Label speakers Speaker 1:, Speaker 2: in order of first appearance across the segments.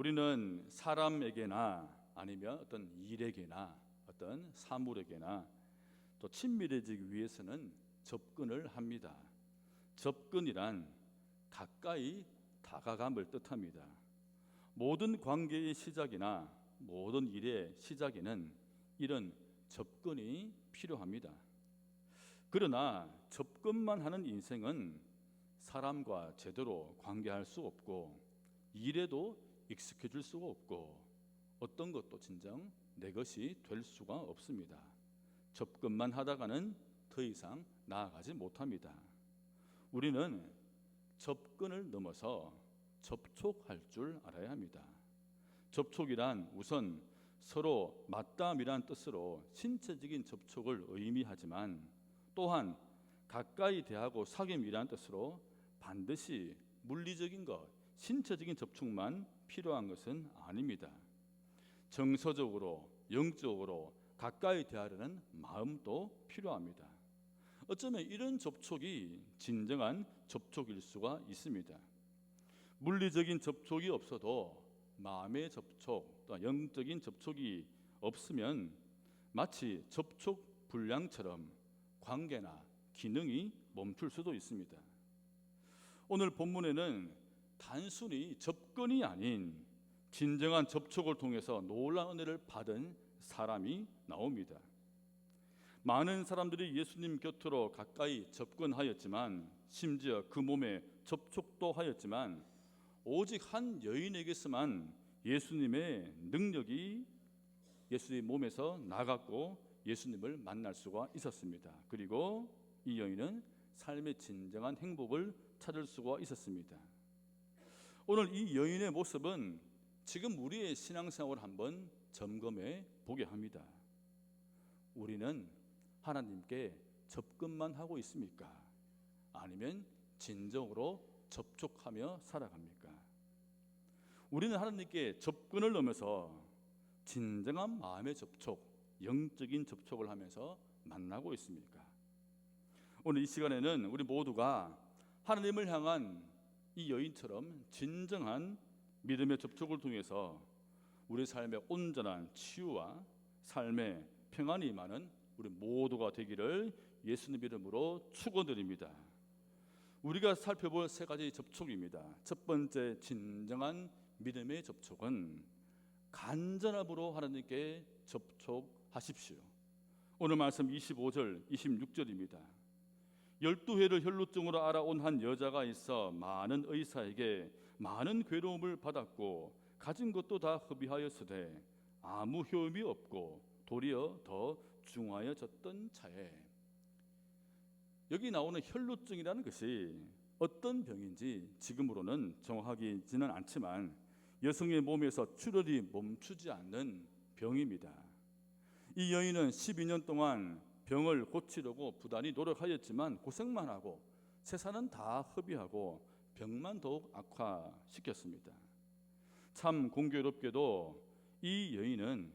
Speaker 1: 우리는 사람에게나 아니면 어떤 일에게나 어떤 사물에게나 또 친밀해지기 위해서는 접근을 합니다. 접근이란 가까이 다가감을 뜻합니다. 모든 관계의 시작이나 모든 일의 시작에는 이런 접근이 필요합니다. 그러나 접근만 하는 인생은 사람과 제대로 관계할 수 없고 일에도 익숙해질 수가 없고 어떤 것도 진정 내 것이 될 수가 없습니다. 접근만 하다가는 더 이상 나아가지 못합니다. 우리는 접근을 넘어서 접촉할 줄 알아야 합니다. 접촉이란 우선 서로 맞담이란 뜻으로 신체적인 접촉을 의미하지만 또한 가까이 대하고 사귐이란 뜻으로 반드시 물리적인 것, 신체적인 접촉만 필요한 것은 아닙니다. 정서적으로, 영적으로 가까이 대하려는 마음도 필요합니다. 어쩌면 이런 접촉이 진정한 접촉일 수가 있습니다. 물리적인 접촉이 없어도 마음의 접촉, 또 영적인 접촉이 없으면 마치 접촉 불량처럼 관계나 기능이 멈출 수도 있습니다. 오늘 본문에는 단순히 접근이 아닌 진정한 접촉을 통해서 놀라운 은혜를 받은 사람이 나옵니다. 많은 사람들이 예수님 곁으로 가까이 접근하였지만 심지어 그 몸에 접촉도 하였지만 오직 한 여인에게서만 예수님의 능력이 예수님 몸에서 나갔고 예수님을 만날 수가 있었습니다. 그리고 이 여인은 삶의 진정한 행복을 찾을 수가 있었습니다. 오늘 이 여인의 모습은 지금 우리의 신앙생활을 한번 점검해 보게 합니다. 우리는 하나님께 접근만 하고 있습니까? 아니면 진정으로 접촉하며 살아갑니까? 우리는 하나님께 접근을 넘어서 진정한 마음의 접촉, 영적인 접촉을 하면서 만나고 있습니까? 오늘 이 시간에는 우리 모두가 하나님을 향한 이 여인처럼 진정한 믿음의 접촉을 통해서 우리 삶의 온전한 치유와 삶의 평안이 임하는 우리 모두가 되기를 예수님 이름으로 축원드립니다. 우리가 살펴볼 세 가지 접촉입니다. 첫 번째 진정한 믿음의 접촉은 간절함으로 하나님께 접촉하십시오. 오늘 말씀 25절 26절입니다. 12회를 혈루증으로 알아온 한 여자가 있어 많은 의사에게 많은 괴로움을 받았고 가진 것도 다 허비하였으되 아무 효험이 없고 도리어 더 중하여졌던 차에, 여기 나오는 혈루증이라는 것이 어떤 병인지 지금으로는 정확하지는 않지만 여성의 몸에서 출혈이 멈추지 않는 병입니다. 이 여인은 12년 동안 병을 고치려고 부단히 노력하였지만 고생만 하고 세상은 다 허비하고 병만 더욱 악화시켰습니다. 참 공교롭게도 이 여인은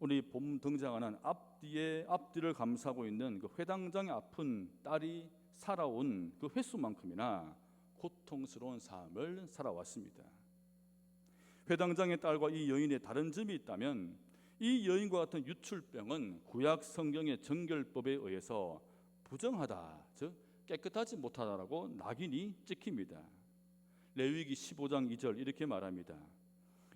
Speaker 1: 오늘 본 등장하는 앞뒤를 감싸고 있는 그 회당장의 아픈 딸이 살아온 그 횟수만큼이나 고통스러운 삶을 살아왔습니다. 회당장의 딸과 이 여인의 다른 점이 있다면 이 여인과 같은 유출병은 구약 성경의 정결법에 의해서 부정하다, 즉 깨끗하지 못하다라고 낙인이 찍힙니다. 레위기 15장 2절 이렇게 말합니다.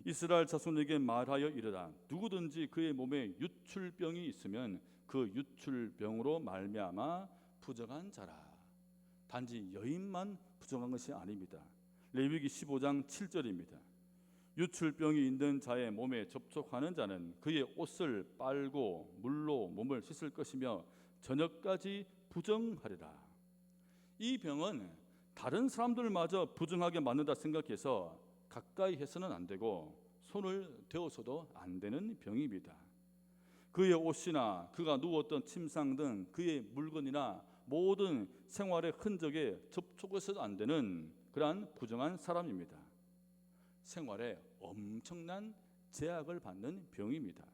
Speaker 1: 이스라엘 자손에게 말하여 이르라, 누구든지 그의 몸에 유출병이 있으면 그 유출병으로 말미암아 부정한 자라. 단지 여인만 부정한 것이 아닙니다. 레위기 15장 7절입니다. 유출병이 있는 자의 몸에 접촉하는 자는 그의 옷을 빨고 물로 몸을 씻을 것이며 저녁까지 부정하리라. 이 병은 다른 사람들마저 부정하게 만든다 생각해서 가까이 해서는 안 되고 손을 대어서도 안 되는 병입니다. 그의 옷이나 그가 누웠던 침상 등 그의 물건이나 모든 생활의 흔적에 접촉해서도 안 되는 그러한 부정한 사람입니다. 생활에 엄청난 제약을 받는 병입니다.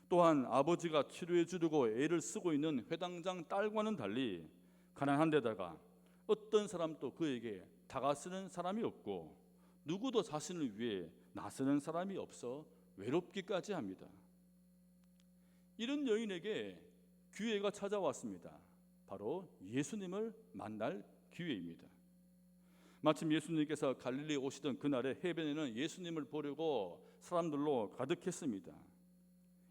Speaker 1: 또한 아버지가 치료해 주려고 애를 쓰고 있는 회당장 딸과는 달리 가난한 데다가 어떤 사람도 그에게 다가서는 사람이 없고 누구도 자신을 위해 나서는 사람이 없어 외롭기까지 합니다. 이런 여인에게 기회가 찾아왔습니다. 바로 예수님을 만날 기회입니다. 마침 예수님께서 갈릴리에 오시던 그날에 해변에는 예수님을 보려고 사람들로 가득했습니다.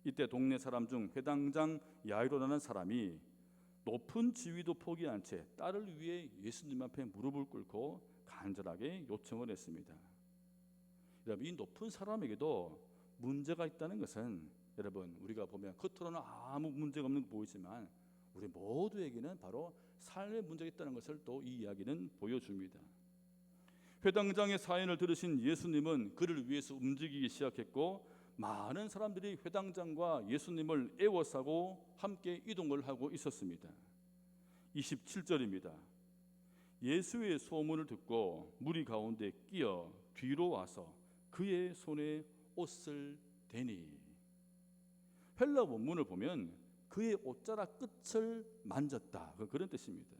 Speaker 1: 이때 동네 사람 중 회당장 야이로라는 사람이 높은 지위도 포기한 채 딸을 위해 예수님 앞에 무릎을 꿇고 간절하게 요청을 했습니다. 여러분, 이 높은 사람에게도 문제가 있다는 것은 여러분, 우리가 보면 겉으로는 아무 문제가 없는 거 보이지만 우리 모두에게는 바로 삶의 문제가 있다는 것을 또 이 이야기는 보여줍니다. 회당장의 사연을 들으신 예수님은 그를 위해서 움직이기 시작했고 많은 사람들이 회당장과 예수님을 애워싸고 함께 이동을 하고 있었습니다. 27절입니다. 예수의 소문을 듣고 무리 가운데 끼어 뒤로 와서 그의 손에 옷을 대니. 헬라 원문을 보면 그의 옷자락 끝을 만졌다, 그런 뜻입니다.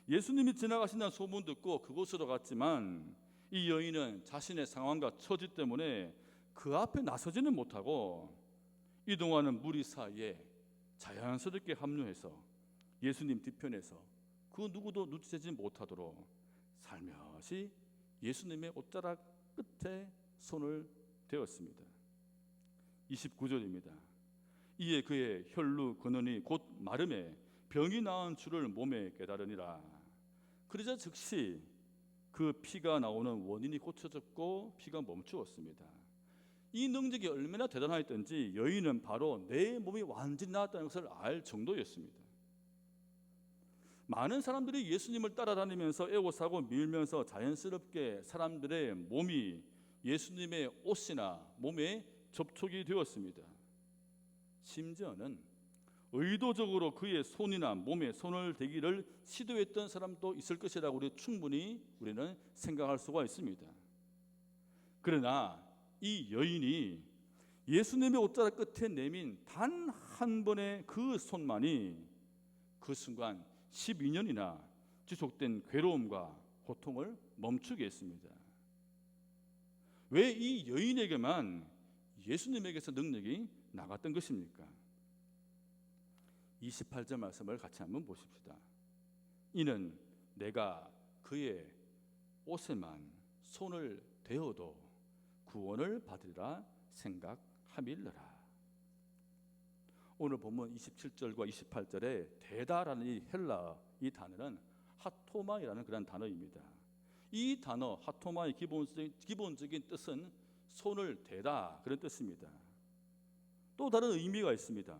Speaker 1: 예수님이 지나가신다는 소문 듣고 그곳으로 갔지만 이 여인은 자신의 상황과 처지 때문에 그 앞에 나서지는 못하고 이동하는 무리 사이에 자연스럽게 합류해서 예수님 뒤편에서 그 누구도 눈치채지 못하도록 살며시 예수님의 옷자락 끝에 손을 대었습니다. 29절입니다. 이에 그의 혈루 근원이 곧 마름에 병이 나은 줄을 몸에 깨달으니라. 그러자 즉시 그 피가 나오는 원인이 고쳐졌고 피가 멈추었습니다. 이 능력이 얼마나 대단하였던지 여인은 바로 내 몸이 완전히 나았다는 것을 알 정도였습니다. 많은 사람들이 예수님을 따라다니면서 애워싸고 밀면서 자연스럽게 사람들의 몸이 예수님의 옷이나 몸에 접촉이 되었습니다. 심지어는 의도적으로 그의 손이나 몸에 손을 대기를 시도했던 사람도 있을 것이라고 우리는 생각할 수가 있습니다. 그러나 이 여인이 예수님의 옷자락 끝에 내민 단 한 번의 그 손만이 그 순간 12년이나 지속된 괴로움과 고통을 멈추게 했습니다. 왜 이 여인에게만 예수님에게서 능력이 나갔던 것입니까? 28절 말씀을 같이 한번 보십시다. 이는 내가 그의 옷에만 손을 대어도 구원을 받으리라 생각함일러라. 오늘 본문 27절과 28절에 대다라는 이 헬라 이 단어는 하토마이라는 그런 단어입니다. 이 단어 하토마의 기본적인 뜻은 손을 대다, 그런 뜻입니다. 또 다른 의미가 있습니다.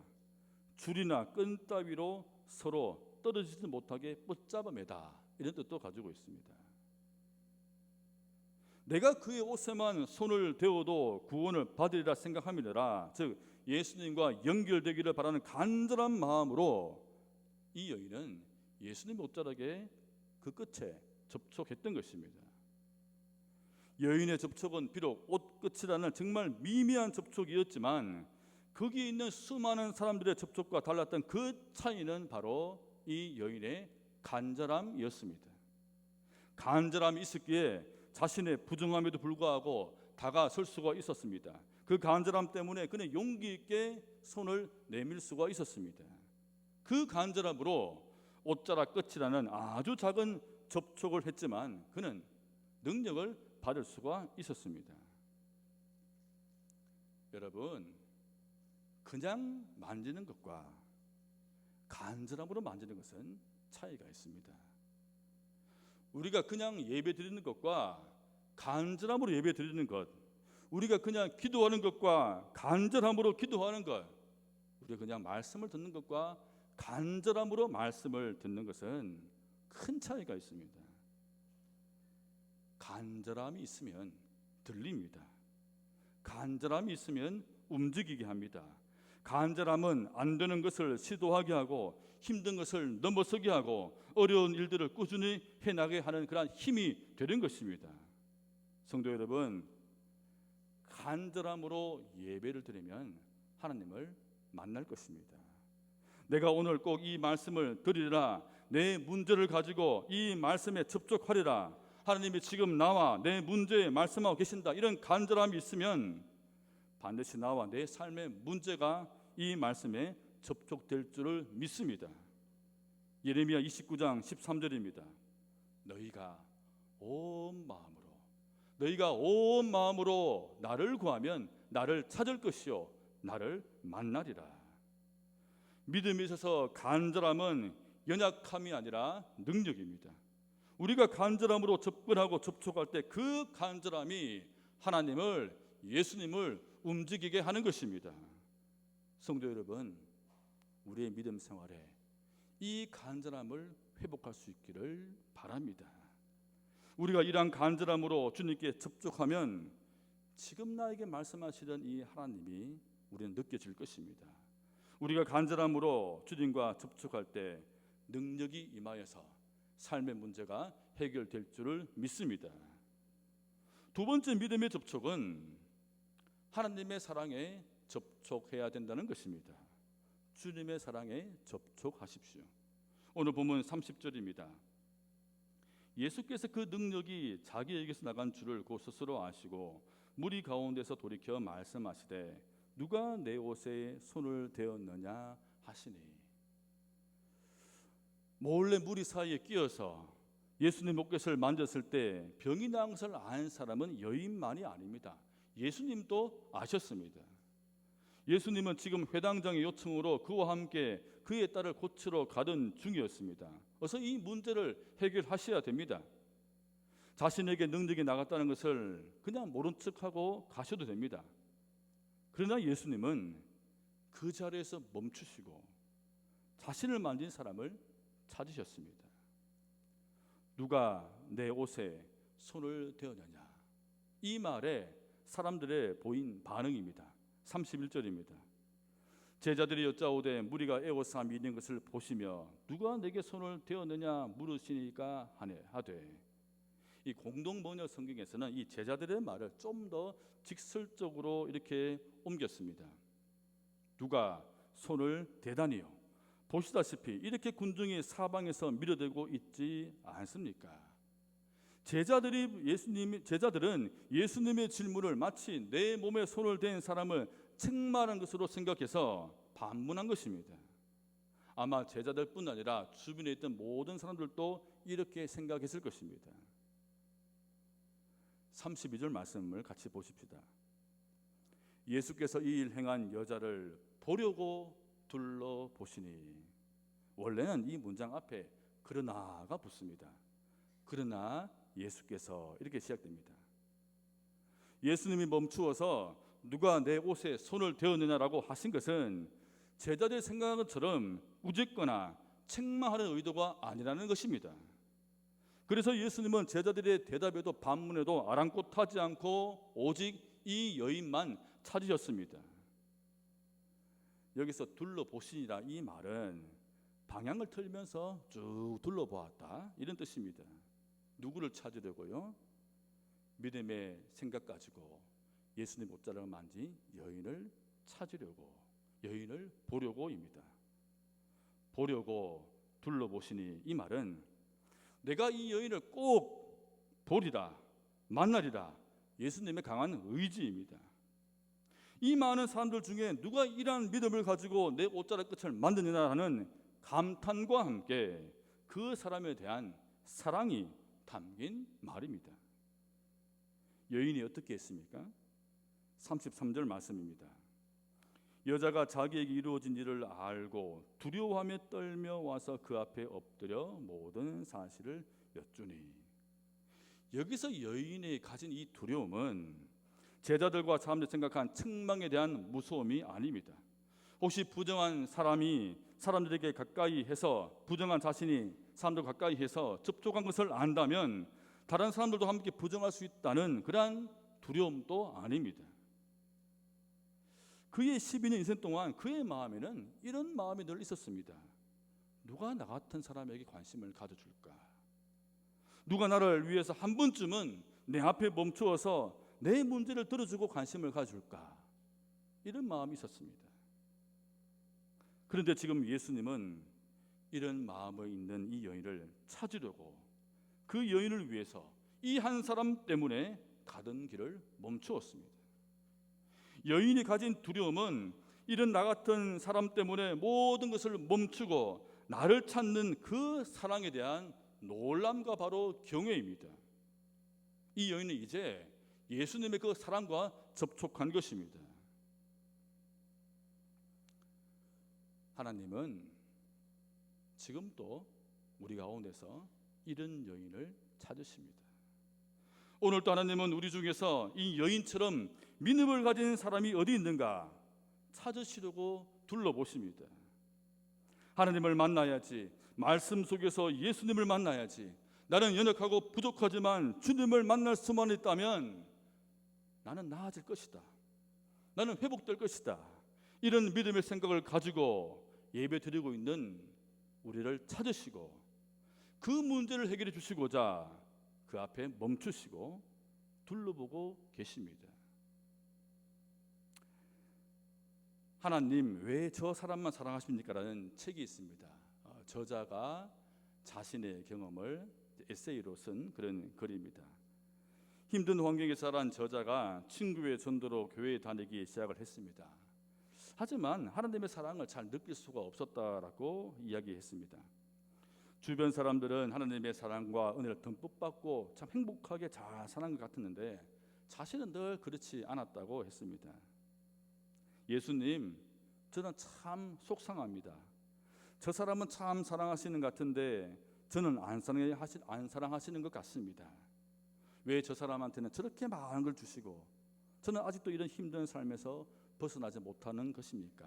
Speaker 1: 줄이나 끈 따위로 서로 떨어지지 못하게 붙잡아 매다, 이런 뜻도 가지고 있습니다. 내가 그의 옷에만 손을 대어도 구원을 받으리라 생각함이라, 즉 예수님과 연결되기를 바라는 간절한 마음으로 이 여인은 예수님의 옷자락에 그 끝에 접촉했던 것입니다. 여인의 접촉은 비록 옷 끝이라는 정말 미미한 접촉이었지만 거기에 있는 수많은 사람들의 접촉과 달랐던 그 차이는 바로 이 여인의 간절함이었습니다. 간절함이 있었기에 자신의 부정함에도 불구하고 다가설 수가 있었습니다. 그 간절함 때문에 그는 용기 있게 손을 내밀 수가 있었습니다. 그 간절함으로 옷자락 끝이라는 아주 작은 접촉을 했지만 그는 능력을 받을 수가 있었습니다. 여러분, 그냥 만지는 것과 간절함으로 만지는 것은 차이가 있습니다. 우리가 그냥 예배 드리는 것과 간절함으로 예배 드리는 것, 우리가 그냥 기도하는 것과 간절함으로 기도하는 것, 우리가 그냥 말씀을 듣는 것과 간절함으로 말씀을 듣는 것은 큰 차이가 있습니다. 간절함이 있으면 들립니다. 간절함이 있으면 움직이게 합니다. 간절함은 안 되는 것을 시도하게 하고 힘든 것을 넘어서게 하고 어려운 일들을 꾸준히 해나가게 하는 그런 힘이 되는 것입니다. 성도 여러분, 간절함으로 예배를 드리면 하나님을 만날 것입니다. 내가 오늘 꼭 이 말씀을 드리라, 내 문제를 가지고 이 말씀에 접촉하리라, 하나님이 지금 나와 내 문제에 말씀하고 계신다, 이런 간절함이 있으면 반드시 나와 내 삶의 문제가 이 말씀에 접촉될 줄을 믿습니다. 예레미야 29장 13절입니다. 너희가 온 마음으로 나를 구하면 나를 찾을 것이요 나를 만나리라. 믿음에 있어서 간절함은 연약함이 아니라 능력입니다. 우리가 간절함으로 접근하고 접촉할 때 그 간절함이 하나님을, 예수님을 움직이게 하는 것입니다. 성도 여러분, 우리의 믿음 생활에 이 간절함을 회복할 수 있기를 바랍니다. 우리가 이러한 간절함으로 주님께 접촉하면 지금 나에게 말씀하시던 이 하나님이 우리는 느껴질 것입니다. 우리가 간절함으로 주님과 접촉할 때 능력이 임하여서 삶의 문제가 해결될 줄을 믿습니다. 두 번째 믿음의 접촉은 하나님의 사랑에 접촉해야 된다는 것입니다. 주님의 사랑에 접촉하십시오. 오늘 본문 30절입니다. 예수께서 그 능력이 자기에게서 나간 줄을 곧 스스로 아시고 무리 가운데서 돌이켜 말씀하시되 누가 내 옷에 손을 대었느냐 하시니. 몰래 무리 사이에 끼어서 예수님 옷깃을 만졌을 때 병이 나은 것을 아는 사람은 여인만이 아닙니다. 예수님도 아셨습니다. 예수님은 지금 회당장의 요청으로 그와 함께 그의 딸을 고치러 가던 중이었습니다. 어서 이 문제를 해결하셔야 됩니다. 자신에게 능력이 나갔다는 것을 그냥 모른 척하고 가셔도 됩니다. 그러나 예수님은 그 자리에서 멈추시고 자신을 만진 사람을 찾으셨습니다. 누가 내 옷에 손을 대었느냐, 이 말에 사람들의 보인 반응입니다. 31절입니다. 제자들이 여짜오되 무리가 에워싸 있는 것을 보시며 누가 내게 손을 대었느냐 물으시니까 하되. 이 공동번역 성경에서는 이 제자들의 말을 좀 더 직설적으로 이렇게 옮겼습니다. 누가 손을 대다니요. 보시다시피 이렇게 군중이 사방에서 밀어대고 있지 않습니까? 제자들은 예수님의 질문을 마치 내 몸에 손을 댄 사람을 책망한 것으로 생각해서 반문한 것입니다. 아마 제자들뿐 아니라 주변에 있던 모든 사람들도 이렇게 생각했을 것입니다. 32절 말씀을 같이 보십시다. 예수께서 이 일 행한 여자를 보려고 둘러보시니. 원래는 이 문장 앞에 그러나가 붙습니다. 그러나 예수께서 이렇게 시작됩니다. 예수님이 멈추어서 누가 내 옷에 손을 대었느냐라고 하신 것은 제자들이 생각하는 것처럼 우습거나 책망하는 의도가 아니라는 것입니다. 그래서 예수님은 제자들의 대답에도 반문에도 아랑곳하지 않고 오직 이 여인만 찾으셨습니다. 여기서 둘러보시니라, 이 말은 방향을 틀면서 쭉 둘러보았다, 이런 뜻입니다. 누구를 찾으려고요? 믿음의 생각 가지고 예수님 옷자락을 만진 여인을 찾으려고, 여인을 보려고입니다. 보려고 둘러보시니, 이 말은 내가 이 여인을 꼭 보리라, 만나리라, 예수님의 강한 의지입니다. 이 많은 사람들 중에 누가 이러한 믿음을 가지고 내 옷자락 끝을 만드느냐 하는 감탄과 함께 그 사람에 대한 사랑이 담긴 말입니다. 여인이 어떻게 했습니까? 33절 말씀입니다. 여자가 자기에게 이루어진 일을 알고 두려워하며 떨며 와서 그 앞에 엎드려 모든 사실을 여쭈니. 여기서 여인이 가진 이 두려움은 제자들과 사람들이 생각한 책망에 대한 무서움이 아닙니다. 혹시 부정한 사람이 사람들에게 가까이 해서, 부정한 자신이 사람들 가까이 해서 접촉한 것을 안다면 다른 사람들도 함께 부정할 수 있다는 그러한 두려움도 아닙니다. 그의 12년 인생 동안 그의 마음에는 이런 마음이 늘 있었습니다. 누가 나 같은 사람에게 관심을 가져줄까? 누가 나를 위해서 한 번쯤은 내 앞에 멈추어서 내 문제를 들어주고 관심을 가져줄까? 이런 마음이 있었습니다. 그런데 지금 예수님은 이런 마음에 있는 이 여인을 찾으려고 그 여인을 위해서 이 한 사람 때문에 가던 길을 멈추었습니다. 여인이 가진 두려움은 이런 나 같은 사람 때문에 모든 것을 멈추고 나를 찾는 그 사랑에 대한 놀람과 바로 경외입니다. 이 여인은 이제 예수님의 그 사랑과 접촉한 것입니다. 하나님은 지금도 우리 가운데서 이런 여인을 찾으십니다. 오늘도 하나님은 우리 중에서 이 여인처럼 믿음을 가진 사람이 어디 있는가 찾으시려고 둘러보십니다. 하나님을 만나야지, 말씀 속에서 예수님을 만나야지, 나는 연약하고 부족하지만 주님을 만날 수만 있다면 나는 나아질 것이다, 나는 회복될 것이다, 이런 믿음의 생각을 가지고 예배 드리고 있는 우리를 찾으시고 그 문제를 해결해 주시고자 그 앞에 멈추시고 둘러보고 계십니다. 하나님 왜 저 사람만 사랑하십니까? 라는 책이 있습니다. 저자가 자신의 경험을 에세이로 쓴 그런 글입니다. 힘든 환경에 자란 저자가 친구의 전도로 교회에 다니기 시작을 했습니다. 하지만 하나님의 사랑을 잘 느낄 수가 없었다라고 이야기했습니다. 주변 사람들은 하나님의 사랑과 은혜를 듬뿍 받고 참 행복하게 잘 사는 것 같았는데 자신은 늘 그렇지 않았다고 했습니다. 예수님, 저는 참 속상합니다. 저 사람은 참 사랑하시는 것 같은데 저는 안 사랑하시는 것 같습니다. 왜 저 사람한테는 저렇게 많은 걸 주시고 저는 아직도 이런 힘든 삶에서 벗어나지 못하는 것입니까?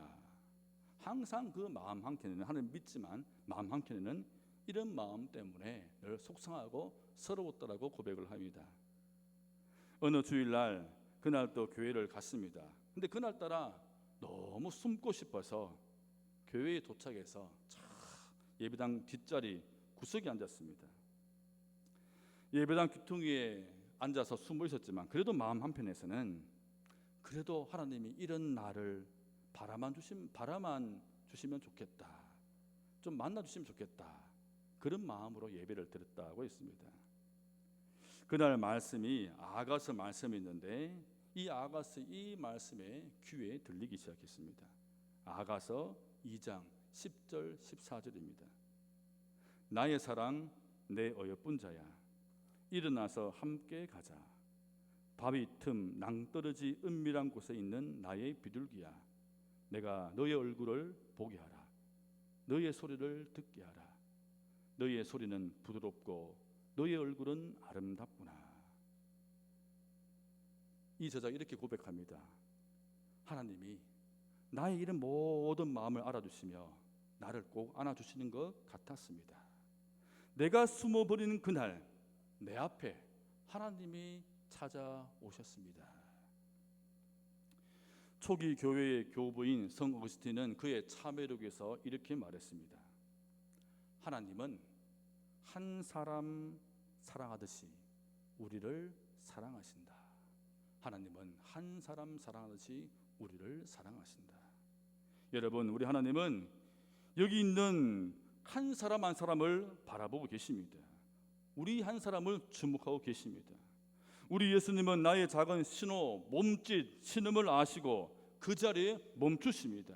Speaker 1: 항상 그 마음 한켠에는, 하나님 믿지만 마음 한켠에는 이런 마음 때문에 늘 속상하고 서러웠다라고 고백을 합니다. 어느 주일날 그날 또 교회를 갔습니다. 근데 그날따라 너무 숨고 싶어서 교회에 도착해서 예배당 뒷자리 구석에 앉았습니다. 예배당 귀퉁이에 앉아서 숨어 있었지만 그래도 마음 한편에서는 그래도 하나님이 이런 나를 바라만 주시면 좋겠다, 좀 만나주시면 좋겠다, 그런 마음으로 예배를 드렸다고 했습니다. 그날 말씀이 아가서 말씀이 있는데 이 아가서 이 말씀에 귀에 들리기 시작했습니다. 아가서 2장 10절 14절입니다. 나의 사랑 내 어여쁜 자야, 일어나서 함께 가자. 바위 틈 낭떠러지 은밀한 곳에 있는 나의 비둘기야, 내가 너의 얼굴을 보게 하라. 너의 소리를 듣게 하라. 너의 소리는 부드럽고 너의 얼굴은 아름답구나. 이 저자가 이렇게 고백합니다. 하나님이 나의 이런 모든 마음을 알아주시며 나를 꼭 안아주시는 것 같았습니다. 내가 숨어버리는 그날 내 앞에 하나님이 찾아오셨습니다. 초기 교회의 교부인 성 어거스틴은 그의 참회록에서 이렇게 말했습니다. 하나님은 한 사람 사랑하듯이 우리를 사랑하신다. 하나님은 한 사람 사랑하듯이 우리를 사랑하신다. 여러분, 우리 하나님은 여기 있는 한 사람 한 사람을 바라보고 계십니다. 우리 한 사람을 주목하고 계십니다. 우리 예수님은 나의 작은 신호, 몸짓, 신음을 아시고 그 자리에 멈추십니다.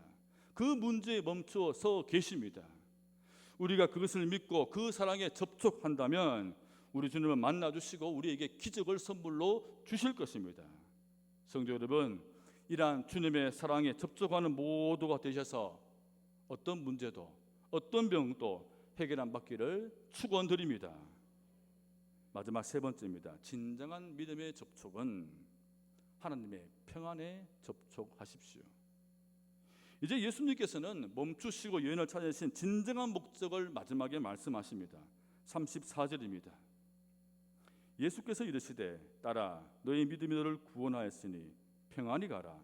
Speaker 1: 그 문제에 멈춰 서 계십니다. 우리가 그것을 믿고 그 사랑에 접촉한다면 우리 주님을 만나주시고 우리에게 기적을 선물로 주실 것입니다. 성도 여러분, 이러한 주님의 사랑에 접촉하는 모두가 되셔서 어떤 문제도 어떤 병도 해결 안 받기를 축원드립니다. 마지막 세 번째입니다. 진정한 믿음의 접촉은 하나님의 평안에 접촉하십시오. 이제 예수님께서는 멈추시고 여인을 찾으신 진정한 목적을 마지막에 말씀하십니다. 34절입니다. 예수께서 이르시되 딸아, 너의 믿음이 너를 구원하였으니 평안히 가라.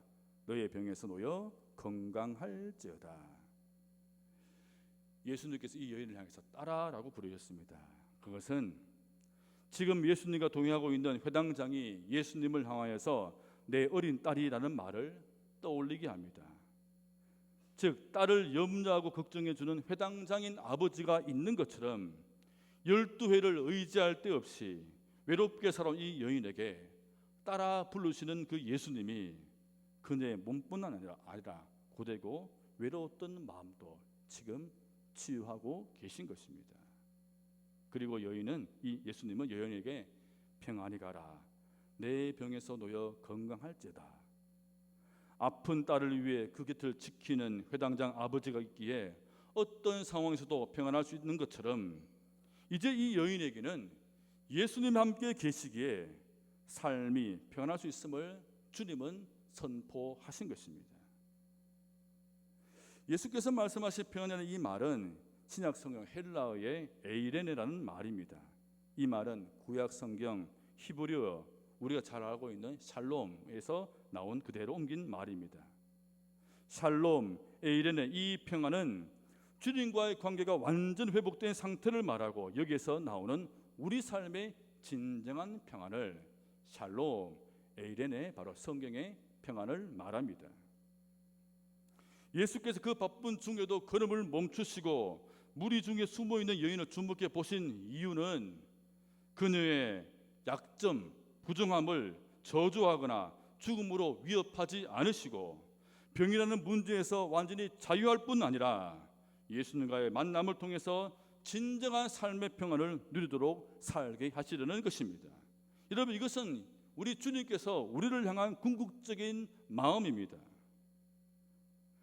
Speaker 1: 너의 병에서 놓여 건강할지어다. 예수님께서 이 여인을 향해서 딸아라고 부르셨습니다. 그것은 지금 예수님과 동행하고 있는 회당장이 예수님을 향하여서 내 어린 딸이라는 말을 떠올리게 합니다. 즉 딸을 염려하고 걱정해 주는 회당장인 아버지가 있는 것처럼 12회를 의지할 데 없이 외롭게 살아온 이 여인에게 따라 부르시는 그 예수님이 그녀의 몸뿐 아니라 고되고 외로웠던 마음도 지금 치유하고 계신 것입니다. 그리고 이 예수님은 여인에게 평안히 가라, 내 병에서 놓여 건강할지어다. 아픈 딸을 위해 그 곁을 지키는 회당장 아버지가 있기에 어떤 상황에서도 평안할 수 있는 것처럼 이제 이 여인에게는 예수님 함께 계시기에 삶이 평안할 수 있음을 주님은 선포하신 것입니다. 예수께서 말씀하신 평안이라는 이 말은 신약 성경 헬라어의 에이레네라는 말입니다. 이 말은 구약 성경 히브리어 우리가 잘 알고 있는 샬롬에서 나온 그대로 옮긴 말입니다. 샬롬, 에이레네, 이 평안은 주님과의 관계가 완전 회복된 상태를 말하고 여기에서 나오는 우리 삶의 진정한 평안을 샬롬, 에이레네, 바로 성경의 평안을 말합니다. 예수께서 그 바쁜 중에도 걸음을 멈추시고 무리 중에 숨어있는 여인을 주목해 보신 이유는 그녀의 약점, 부정함을 저주하거나 죽음으로 위협하지 않으시고 병이라는 문제에서 완전히 자유할 뿐 아니라 예수님과의 만남을 통해서 진정한 삶의 평안을 누리도록 살게 하시려는 것입니다. 여러분, 이것은 우리 주님께서 우리를 향한 궁극적인 마음입니다.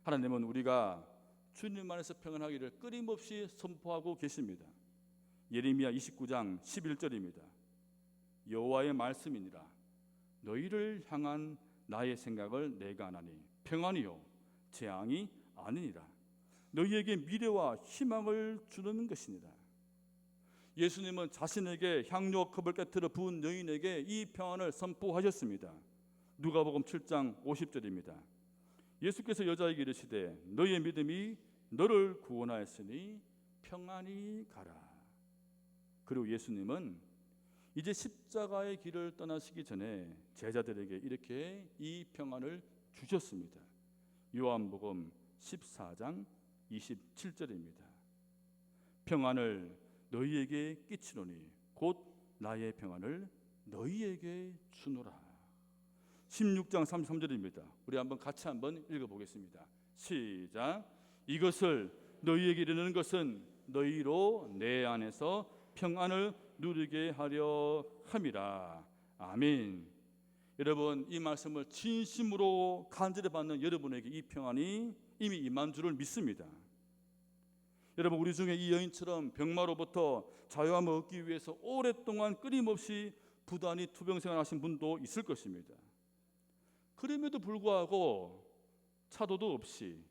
Speaker 1: 하나님은 우리가 주님 안에서 평안하기를 끊임없이 선포하고 계십니다. 예레미야 29장 11절입니다. 여호와의 말씀이니라, 너희를 향한 나의 생각을 내가 아나니 평안이요 재앙이 아니니라, 너희에게 미래와 희망을 주는 것이니라. 예수님은 자신에게 향료 컵을 깨뜨려 부은 여인에게 이 평안을 선포하셨습니다. 누가복음 7장 50절입니다. 예수께서 여자에게 이르시되 너희의 믿음이 너를 구원하였으니 평안히 가라. 그리고 예수님은 이제 십자가의 길을 떠나시기 전에 제자들에게 이렇게 이 평안을 주셨습니다. 요한복음 14장 27절입니다. 평안을 너희에게 끼치노니 곧 나의 평안을 너희에게 주노라. 16장 33절입니다. 우리 같이 한번 읽어보겠습니다. 시작. 이것을 너희에게 이르는 것은 너희로 내 안에서 평안을 누리게 하려 함이라. 아멘. 여러분, 이 말씀을 진심으로 간절히 받는 여러분에게 이 평안이 이미 임한 줄을 믿습니다. 여러분, 우리 중에 이 여인처럼 병마로부터 자유함을 얻기 위해서 오랫동안 끊임없이 부단히 투병생활하신 분도 있을 것입니다. 그럼에도 불구하고 차도도 없이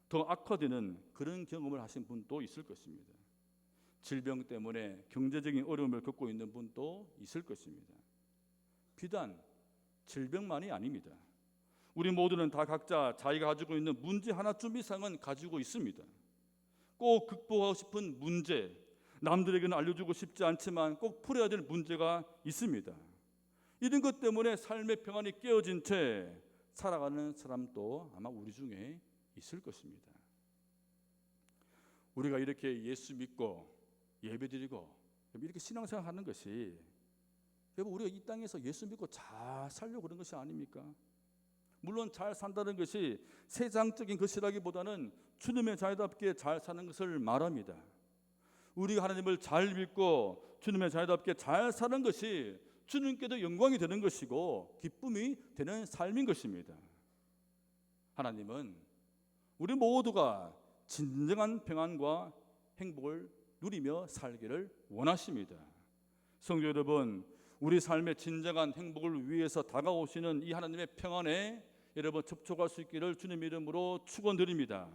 Speaker 1: 더 악화되는 그런 경험을 하신 분도 있을 것입니다. 질병 때문에 경제적인 어려움을 겪고 있는 분도 있을 것입니다. 비단 질병만이 아닙니다. 우리 모두는 다 각자 자기가 가지고 있는 문제 하나쯤 이상은 가지고 있습니다. 꼭 극복하고 싶은 문제, 남들에게는 알려주고 싶지 않지만 꼭 풀어야 될 문제가 있습니다. 이런 것 때문에 삶의 평안이 깨어진 채 살아가는 사람도 아마 우리 중에 있을 것입니다. 우리가 이렇게 예수 믿고 예배드리고 이렇게 신앙생활 하는 것이 여러분, 우리가 이 땅에서 예수 믿고 잘 살려고 그런 것이 아닙니까? 물론 잘 산다는 것이 세상적인 것이라기보다는 주님의 자녀답게 잘 사는 것을 말합니다. 우리가 하나님을 잘 믿고 주님의 자녀답게 잘 사는 것이 주님께도 영광이 되는 것이고 기쁨이 되는 삶인 것입니다. 하나님은 우리 모두가 진정한 평안과 행복을 누리며 살기를 원하십니다. 성도 여러분, 우리 삶의 진정한 행복을 위해서 다가오시는 이 하나님의 평안에 여러분 접촉할 수 있기를 주님 이름으로 축원드립니다.